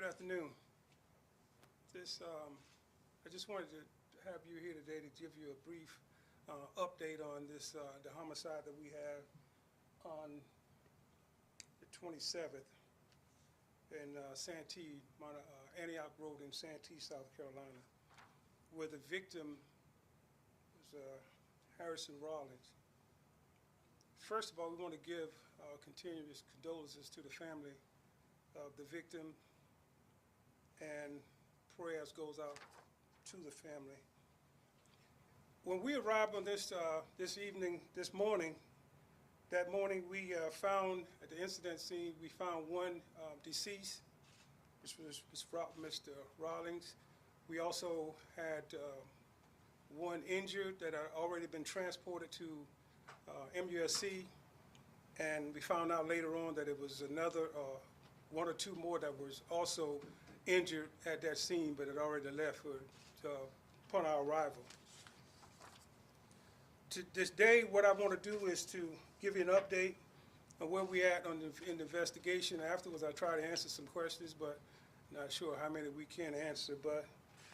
Good afternoon. I just wanted to have you here today to give you a brief update on this the homicide that we had on the 27th in Santee, Antioch Road in Santee, South Carolina, where the victim was Harrison Rawlings. First of all, we want to give continuous condolences to the family of the victim, and prayers goes out to the family. When we arrived on this morning, we found at the incident scene, we found one deceased, which was Mr. Rawlings. We also had one injured that had already been transported to MUSC, and we found out later on that it was another one or two more that was also injured at that scene, but had already left upon our arrival. To this day, what I want to do is to give you an update on where we at in the investigation. Afterwards, I'll try to answer some questions, but not sure how many we can answer. But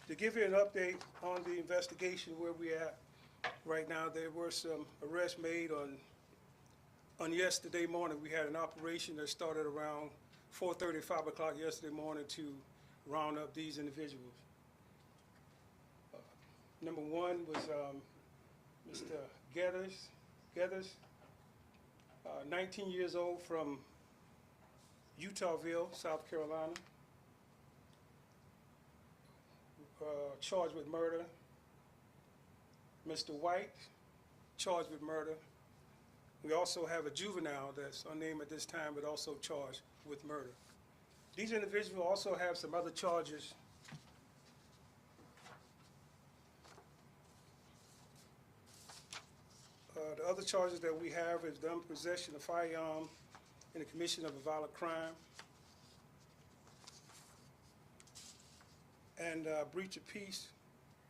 to give you an update on the investigation, where we at right now, there were some arrests made on yesterday morning. We had an operation that started around 4:30, 5 o'clock yesterday morning to round up these individuals. Number one was Mr. Getters, 19 years old, from Utahville, South Carolina, charged with murder. Mr. White, charged with murder. We also have a juvenile that's unnamed at this time, but also charged with murder. These individuals also have some other charges. The other charges that we have is the possession of firearm in the commission of a violent crime, and breach of peace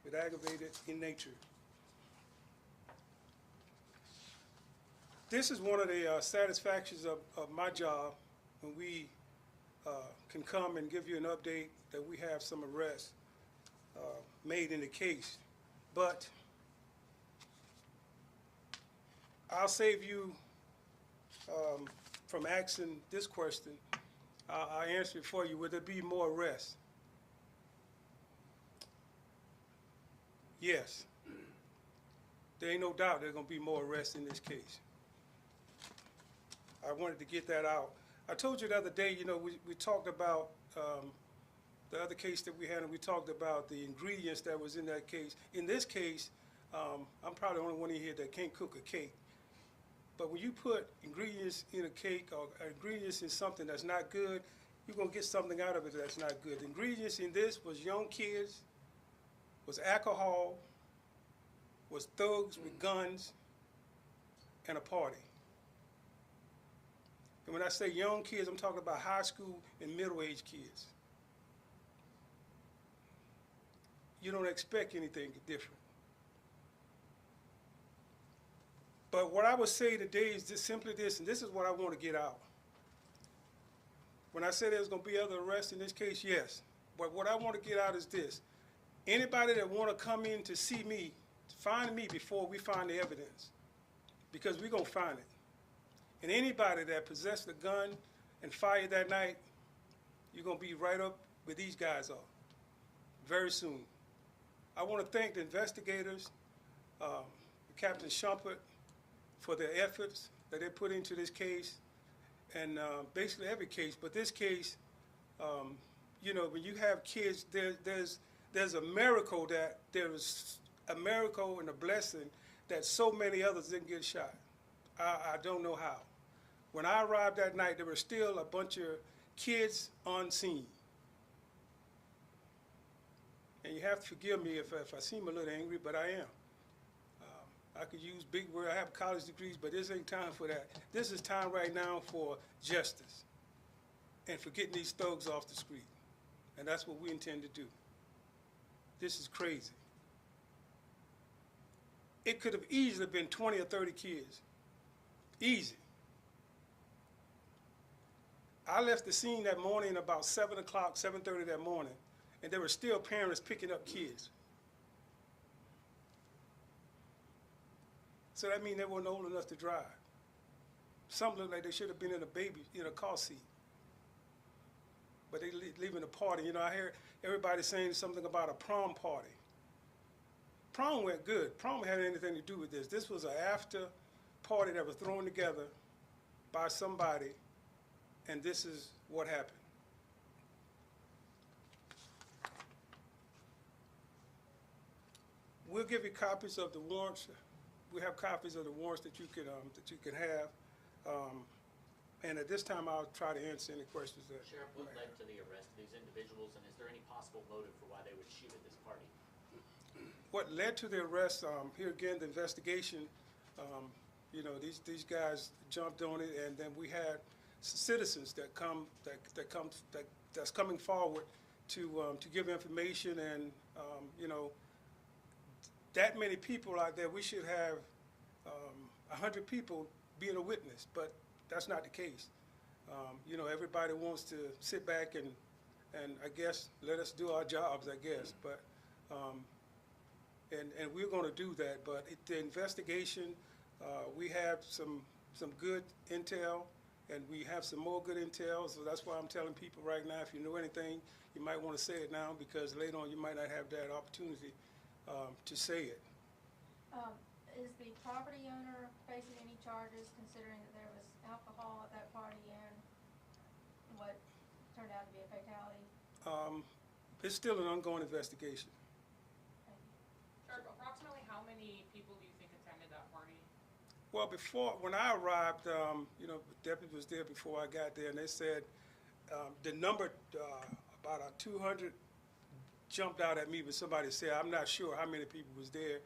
with aggravated in nature. This is one of the satisfactions of my job, when we can come and give you an update that we have some arrests made in the case. But I'll save you from asking this question. I'll answer it for you. Will there be more arrests? Yes. There ain't no doubt there's going to be more arrests in this case. I wanted to get that out. I told you the other day, you know, we talked about the other case that we had, and we talked about the ingredients that was in that case. In this case, I'm probably the only one in here that can't cook a cake. But when you put ingredients in a cake, or ingredients in something that's not good, you're going to get something out of it that's not good. The ingredients in this was young kids, was alcohol, was thugs with guns, and a party. And when I say young kids, I'm talking about high school and middle-aged kids. You don't expect anything different. But what I would say today is just simply this, and this is what I want to get out. When I say there's going to be other arrests in this case, yes. But what I want to get out is this. Anybody that want to come in to see me, find me before we find the evidence, because we're going to find it. And anybody that possessed a gun and fired that night, you're going to be right up where these guys are very soon. I want to thank the investigators, Captain Shumpert, for their efforts that they put into this case, and basically every case. But this case, you know, when you have kids, there's a miracle and a blessing that so many others didn't get shot. I don't know how. When I arrived that night, there were still a bunch of kids on scene. And you have to forgive me if I seem a little angry, but I am. I could use big words. I have college degrees, but this ain't time for that. This is time right now for justice and for getting these thugs off the street. And that's what we intend to do. This is crazy. It could have easily been 20 or 30 kids. Easy. I left the scene that morning about 7 o'clock, 7:30 that morning, and there were still parents picking up kids. So that means they weren't old enough to drive. Some look like they should have been in a car seat. But they leaving the party. You know, I hear everybody saying something about a prom party. Prom went good. Prom had anything to do with this. This was an after party that was thrown together by somebody, and this is what happened. We'll give you copies of the warrants. We have copies of the warrants that you can have. And at this time, I'll try to answer any questions that. Sheriff, what led to the arrest of these individuals, and is there any possible motive for why they would shoot at this party? What led to the arrest? Here again, the investigation. You know, these guys jumped on it, and then we had citizens that's coming forward to give information, and you know, that many people out there, we should have 100 people being a witness, but that's not the case. You know, everybody wants to sit back and I guess let us do our jobs, I guess. But and we're going to do that. But the investigation, we have some good intel, and we have some more good intel. So that's why I'm telling people right now, if you know anything, you might want to say it now, because later on you might not have that opportunity to say it. Is the property owner facing any charges, considering that there was alcohol at that party and what turned out to be a fatality? It's still an ongoing investigation. Sheriff, approximately how many people do you think attended that party? Well, when I arrived, you know, the deputy was there before I got there, and they said the number, about 200 jumped out at me, but somebody said, I'm not sure how many people was there.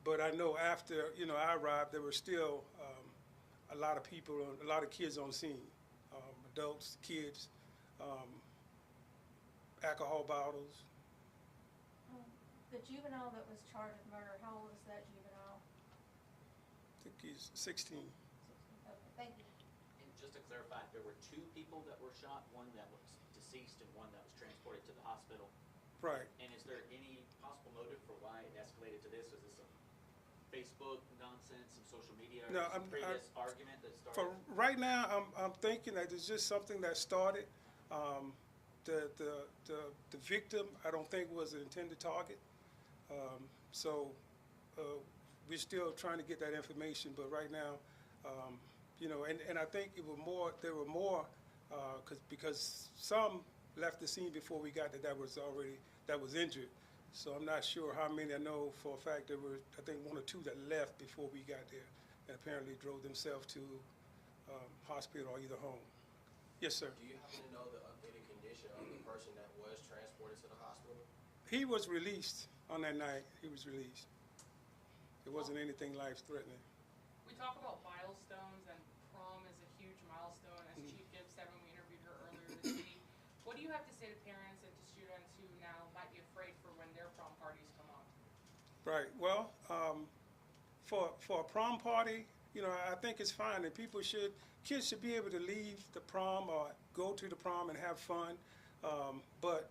But I know after, you know, I arrived, there were still a lot of people, a lot of kids on scene, adults, kids, alcohol bottles. The juvenile that was charged with murder, how old is that juvenile? I think he's 16. 16. Okay, thank you. And just to clarify, there were two people that were shot, one that was deceased and one that was transported to the hospital. Right. And is there any possible motive for why it escalated to this? Was this some Facebook nonsense, some social media, or No, some previous argument that started? For right now, I'm thinking that it's just something that started. The victim, I don't think, was an intended target. So we're still trying to get that information. But right now, you know, and I think there were more, because some left the scene before we got that was injured. So I'm not sure how many. I know for a fact there were, I think, 1 or 2 that left before we got there, and apparently drove themselves to hospital or either home. Yes, sir. Do you happen to know the updated condition of the person that was transported to the hospital? He was released on that night. He was released. It wasn't anything life-threatening. We talk about milestones, and prom is a huge milestone. As Chief Gibbs said when we interviewed her earlier this week, what do you have to say to parents and to students who now might be afraid for when their prom parties come up? Right. Well, for a prom party, you know, I think it's fine, and kids should be able to leave the prom or go to the prom and have fun. But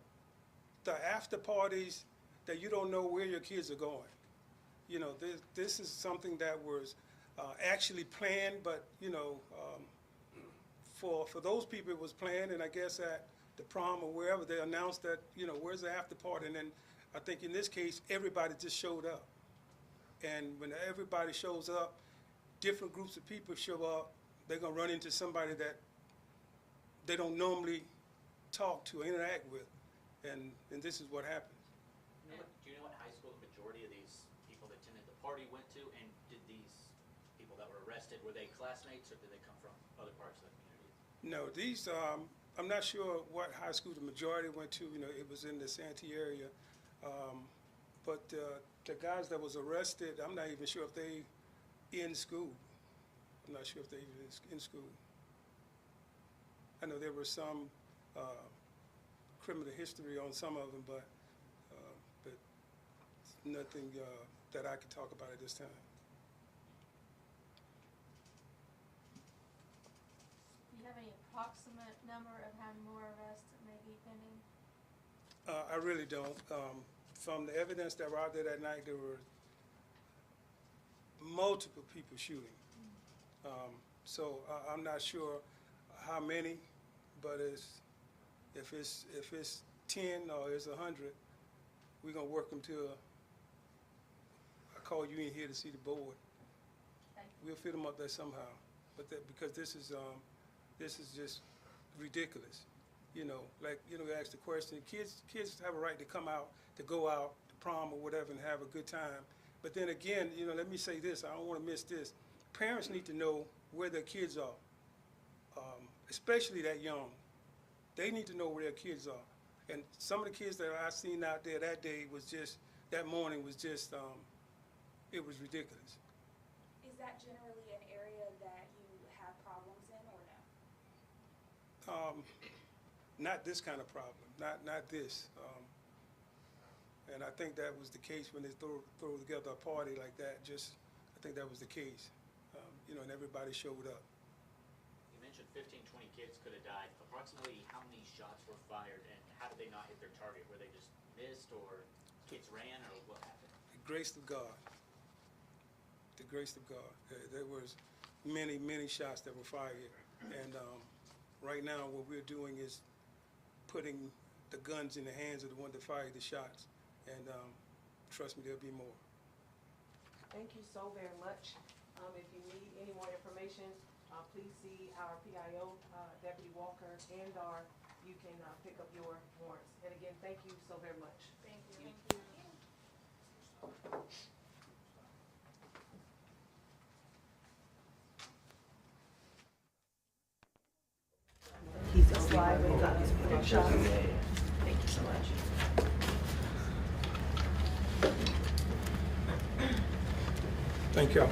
the after parties that you don't know where your kids are going, you know, this is something that was actually planned, but you know, for those people it was planned, and I guess at the prom or wherever they announced that, you know, where's the after party, and then I think in this case everybody just showed up, and when everybody shows up, different groups of people show up, they're gonna run into somebody that they don't normally talk to or interact with, and this is what happens. Do you know what high school the majority of these people that attended the party went to, and did these people that were arrested, were they classmates or did they come from other parts of the community? No, these, I'm not sure what high school the majority went to. You know, it was in the Santee area. But the guys that was arrested, I'm not even sure if they in school. I'm not sure if they even in school. I know there was some criminal history on some of them, but nothing that I could talk about at this time. Do you have any approximate number of how many more arrests that may be pending? I really don't. From the evidence that were out there that night, there were multiple people shooting. So I'm not sure how many, but if it's 10 or it's 100, we're gonna work them to I call you in here to see the board. Thank you. We'll fit them up there somehow, but because this is just ridiculous. You know, like, you know, we asked the question, kids have a right to come out, to go out, to prom or whatever and have a good time. But then again, you know, let me say this, I don't wanna miss this. Parents need to know where their kids are, especially that young. They need to know where their kids are. And some of the kids that I seen out there that day was just, that morning was just, it was ridiculous. Is that generally an area that you have problems in or no? Not this kind of problem, not this. And I think that was the case when they throw together a party like that, I think that was the case. You know, and everybody showed up. You mentioned 15, 20 kids could have died. Approximately how many shots were fired, and how did they not hit their target? Were they just missed, or kids ran, or what happened? The grace of God. The grace of God. There was many, many shots that were fired. And right now what we're doing is putting the guns in the hands of the one that fired the shots. And trust me, there'll be more. Thank you so very much. If you need any more information, please see our PIO, Deputy Walker, and/or you can pick up your warrants. And again, thank you so very much. Thank you. He's live and got his shot. Thank you so much. Thank y'all.